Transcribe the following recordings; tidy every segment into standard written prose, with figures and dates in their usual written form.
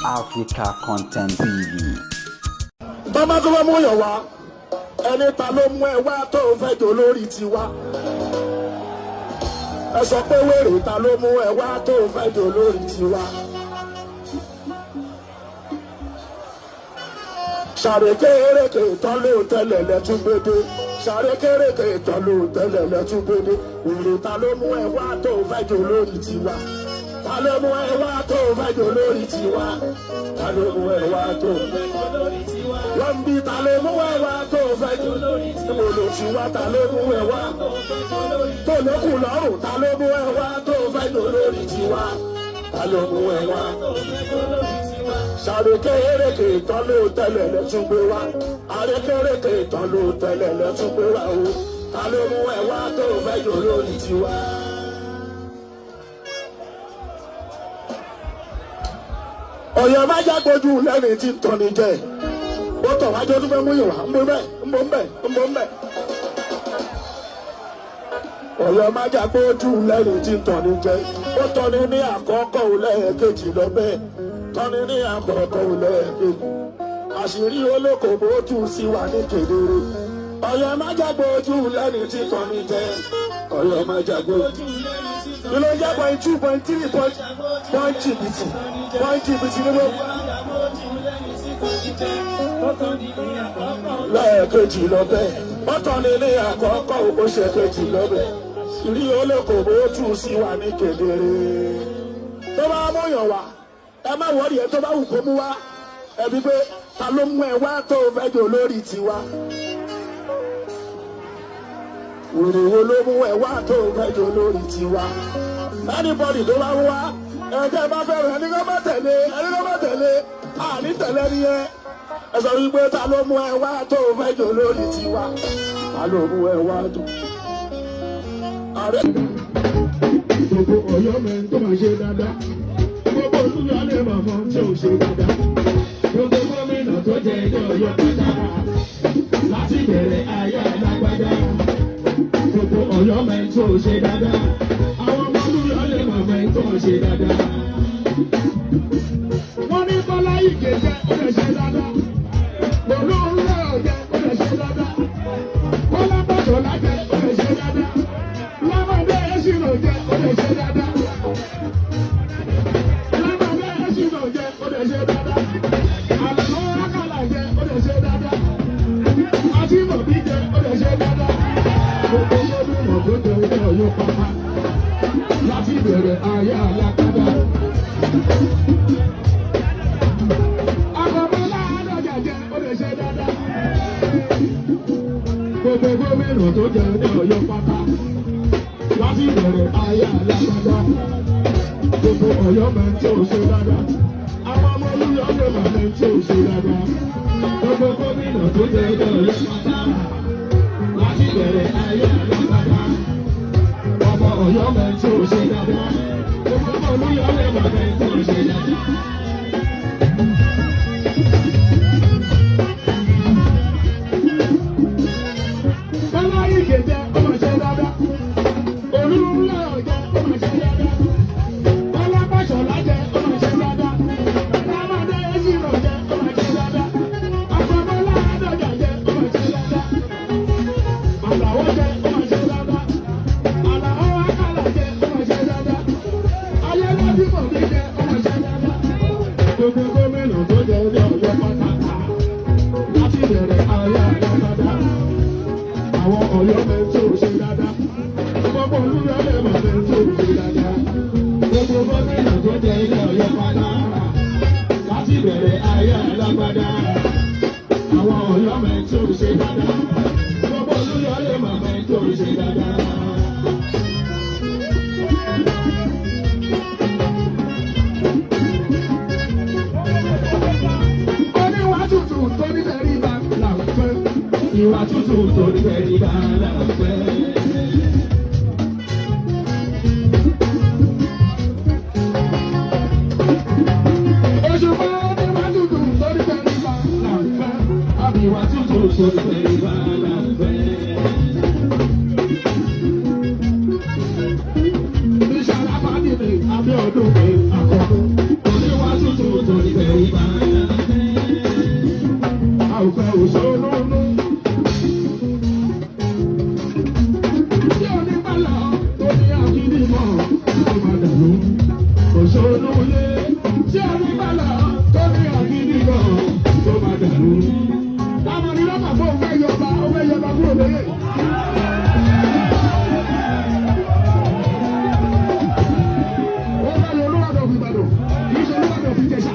Africa Content TV. Bàbá tó bá mú yàn wá, ẹni ta ló mú ẹ wá tó fẹ́ jò lórí tiwa. Ẹ sọ pé wèrè ta ló mú ẹ wá tó fẹ́ jò lórí tiwa. Ṣàrékèrèkè tán ló tẹ́lẹ̀ lẹ́tún gbédé. Ṣàrékèrèkè tán ló tẹ́lẹ̀ lẹ́tún gbédé. Wèrè ta ló mú ẹ wá tó fẹ́ jò lórí tiwa. Ta ló mú ẹ wá tó fẹ́ jò lórí tiwa. Ta ló mú ẹ wá tó fẹ́ jò lórí tiwa. Wọ́n bí ta ló mú ẹ wá tó fẹ́ jò lórí tiwa. Mo lò tiwa ta ló mú ẹ wá tó fẹ́ jò lórí tiwa. Tó lókù lọ́rùn ta ló mú ẹ wá tó fẹ́ jò lórí tiwa. Ta ló mú ẹ wá tó fẹ́ jò lórí tiwa. Ṣàrékèrèkè tán ló tẹ́lẹ̀ lẹ́tún gbé wá. Àrékèrèkè tán ló tẹ́lẹ̀ lẹ́tún gbé wá o. Ta ló mú ẹ wá tó fẹ́ jò lórí tiwa. Ọ̀yọ́ má jágbójú lẹ́ni tí ń tọ́ni jẹ. Ó tọ̀ wájú tó fẹ́ mú ìwà ń bọ́ mbẹ́. Ọ̀yọ́ má jágbójú lẹ́ni tí ń tọ́ni jẹ. Ó tọ́ni ní àkọ́kọ́ lẹ́ẹ̀kejì lọ bẹ́ẹ̀. Tọ́ni ní àkọ́kọ́ lẹ́ẹ̀kejì. Àṣírí olókòwò tú sí wa ní kedere. Ọ̀yọ́ má jágbójú lẹ́ni tí ń tọ́ni jẹ. Ọ̀yọ́ má jágbójú. You know, yeah, 2.3 point jìbìtì ní wọ́n. Lẹ́ẹ̀kejì lọ́bẹ̀, bọ́tọ̀ ni ní àkọ́kọ́ ó ṣe kejì lọ́bẹ̀. Ìrí olókòwò ó tún sí wa ní kedere. Tó bá mọ̀yàn wá, ẹ má wọ́ọ̀rì ẹ tó bá wù kó mú wá. Ẹbí pé ta ló mú ẹ wá tó fẹ́ jò lórí tiwa. Wèrè wo ló mú ẹ wá tó fẹ́ jò lórí tiwa. Anybody tó bá wá ẹ̀jẹ̀ bá fẹ́ràn ẹni kó má tẹ̀lé àní tẹ̀lé ni ẹ. Ẹ sọ wípé ta ló mú ẹ wá tó fẹ́ jò lórí tiwa. Ta ló mú ẹ wá tó. Gbogbo Ọ̀yọ́ mẹ́rin tó máa ṣe dáadáa. Gbogbo olúwa lè mọ̀ fún tí ò ṣe dáadáa. Gbogbo gómìnà tó jẹ ilé Ọ̀yọ́ pátá. Láti bẹ̀rẹ̀ ayé alágbádá. Gbogbo Ọ̀yọ́ mẹ́rin tó ṣe dáadáa. Àwọn ọmọ olúwa lè mọ̀ mẹ́rin tó ṣe dáadáa. Wọ́n ní Bọ́lá Ìgè jẹ́ ó lè ṣe dáadáa. Bọ̀lú ńlá ọ̀jẹ́ ó lè ṣe dáadáa. Bọ́lá Bàṣọ́lá jẹ́ ó lè ṣe dáadáa. Lámọ̀dé Ẹ̀ṣinà jẹ́ ó lè ṣe dáadáa. Lámọ̀dé Ẹ̀ṣinà jẹ́ ó lè ṣe dáadáa. Àlọ́ Akálà jẹ́ ó lè ṣe dáadáa. Àtìmọ̀bí jẹ́ ó lè ṣe dáadáa. Gbogbo gómìnà tó jẹ ilé Ọ̀yọ́ pátá. Láti bẹ̀rẹ̀ ayé alágbádá. Àkọ́bọ́lá Adọ́jà jẹ́ ó lè ṣe dáadáa. Gbogbo gómìnà tó jẹ ilé Ọ̀yọ́ pátá. Láti bẹ̀rẹ̀ ayé alágbádá. Gbogbo Ọ̀yọ́ mẹ́rin tí ò ṣe dáadáa. Àwọn ọmọ olúyọ̀ lè mọ̀ mẹ́rin tí ò ṣe dáadáa. Gbogbo gómìnà tó jẹ ilé Ọ̀yọ́ pátá. Láti bẹ̀rẹ̀ ayé alágbádá. Ọmọ Ọ̀yọ́ mẹ́rin tí ò ṣe dáadáa. Gbogbo ọmọ olúyọ̀ lè mọ̀ mẹ́rin tí ò ṣe dáadáa. Bọ́lá Ìgè jẹ́ ọmọ ṣe dáadáa. Olúńlá ọ̀jẹ́ ọmọ ṣe dáadáa. Bọ́lá Bàṣọ́lá jẹ́ ọmọ ṣe dáadáa. Lámọ̀dé Ẹ̀ṣinà jẹ́ ọmọ ṣe dáadáa. Àkọ́bọ́lá Adọ́jà jẹ́ ọmọ ṣe dáadáa. Àlàó jẹ́ ọmọ ṣe dáadáa. Àlàó Akálà jẹ́ ọmọ ṣe dáadáa. Ayélujáfímọ̀bí jẹ́ ọmọ ṣe dáadáa. Gbogbo gómìnà tó jẹ ilé Ọ̀yọ́ pátápátá. Láti bẹ̀rẹ̀ ayé alágbádá. Àwọn Ọ̀yọ́ mẹ́rin tí ò ṣe dáadáa. Gbogbo olúwa lè mọ̀ mẹ́rin tí ò ṣe dáadáa. Gbogbo gómìnà tó jẹ ilé Ọ̀yọ́ pátá. Láti bẹ̀rẹ̀ ayé alágbádá. Àwọn Ọ̀yọ́ mẹ́rin tí ò ṣe dáadáa. Gbogbo olúwa lè mọ̀ mẹ́rin tí ò ṣe dáadáa. Oníwà tútù tó ní tẹríba là ń fẹ́. Ìwà tútù tó ní tẹríba là ń fẹ́. Osupa oníwà tútù tó ní tẹríba là ń fẹ́. Ìwà tútù tó ní tẹríba là ń fẹ́. Ní Sharafadeen Abiodun mi àkọ́kọ́. Oníwà tútù tó ní tẹríba. òṣòlóye ṣé ẹni bàlá tó ní àgídí kan tó máa dàrú. táwọn ní lọ́kà fún òun fẹ́ yọba kúrò lóye. ó bá yọ olúwàdàn fi Ìbàdàn kì í ṣe olúwàdàn fi Ìjẹ̀ṣà.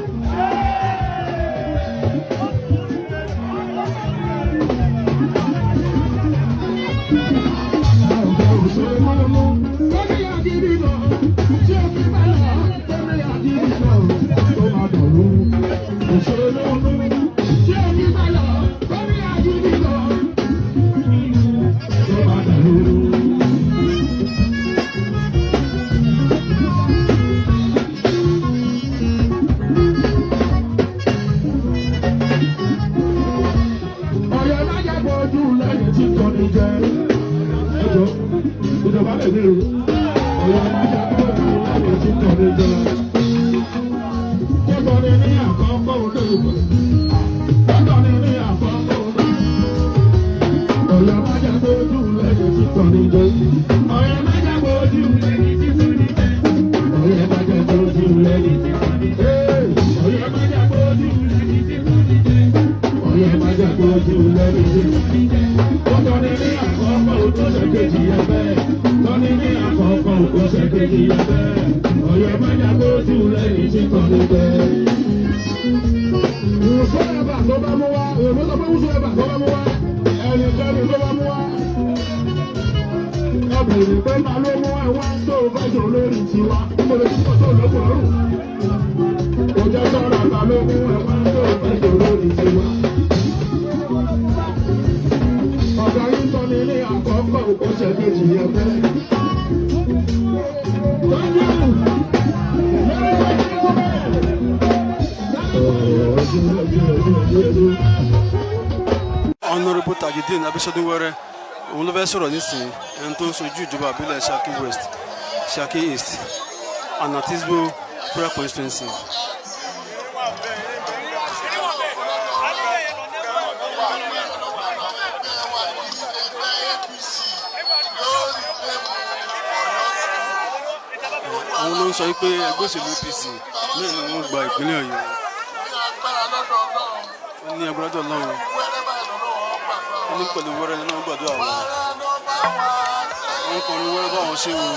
Honorable Tajudeen Abisodunwere òun ló fẹ́ sọ̀rọ̀ nísìnyí ẹni tó ń sojú ìjọba àbílẹ̀ Shaki West, Shaki East, Anatisbo Prayer Constituency. Àwọn ló ń sọ pé ẹgbẹ́ òṣèlú APC náà ni wọ́n gba ìpínlẹ̀ Ọ̀yọ́. Wọ́n ní agbára tó lọ́wọ́. Wọ́n ní pẹ̀lú wẹ́rẹ́ nínú gbàdúrà wọn. Wọ́n kọrin wẹ́rẹ́ báwọn ṣe wò.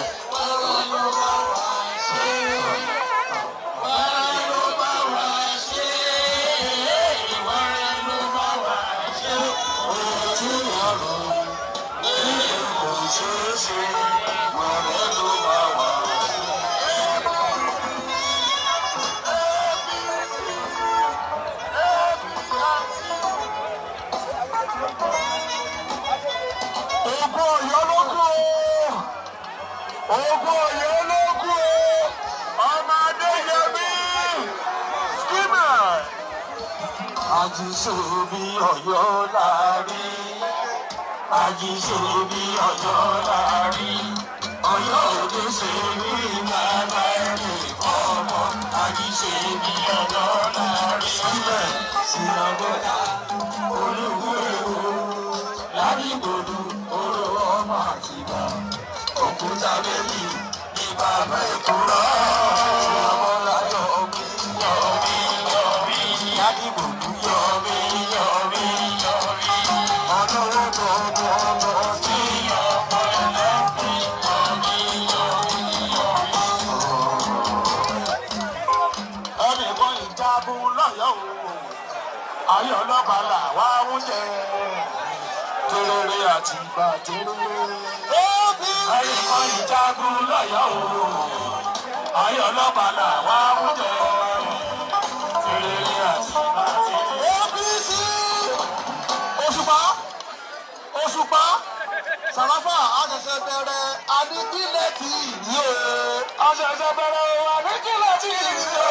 Ajíṣebí Ọ̀yọ́ láàrí, Ajíṣebí Ọ̀yọ́ láàrí, Ọ̀yọ́ òde ṣe bí bàbá ẹni ọmọ, Ajíṣebí Ọ̀yọ́ láàrí. Sílẹ̀ sinagoga olúwẹ̀wò ládìgbòdù oró ọmọ Àtìbà, òkúta méjì ní bàbá Èkúrọ́. Ọmọlájọ mi yọ̀mí yọ̀mí ládìgbòdù. Ayọ̀ lọ́kàlà wá oúnjẹ tèrèrè àti ìgbà tèrèrè. Ẹnìkan ìjagun lọ́yọ̀ o. Ayọ̀ lọ́kàlà wá oúnjẹ tèrèrè àti ìgbà tèrèrè. APC Òṣùpá Sàráfà àṣẹ̀ṣẹ̀ bẹ̀rẹ̀ àdìgílẹ̀ tí ìrí o. Àṣẹ̀ṣẹ̀ bẹ̀rẹ̀ àdìgílẹ̀ tí ìrí o.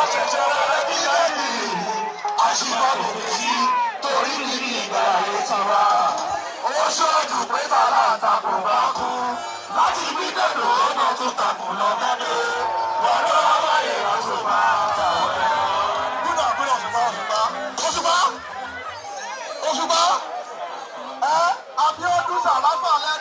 Àṣẹ̀ṣẹ̀ bẹ̀rẹ̀ àdìgílẹ̀ tí ìrí o. Aṣíwájú sí torí níbi ìgbà ayé tán wá. Ó ṣojú pé tààrà àtàkùn bá kú. Láti bí dẹ́nu ọ̀nà tó takùn lọ mẹ́lẹ̀. Wọ́n lọ wáyé Òṣùpá táwọn ẹ̀rọ. Búdà Òṣùpá. Abíọ́dún Sàráfà lẹ́nu.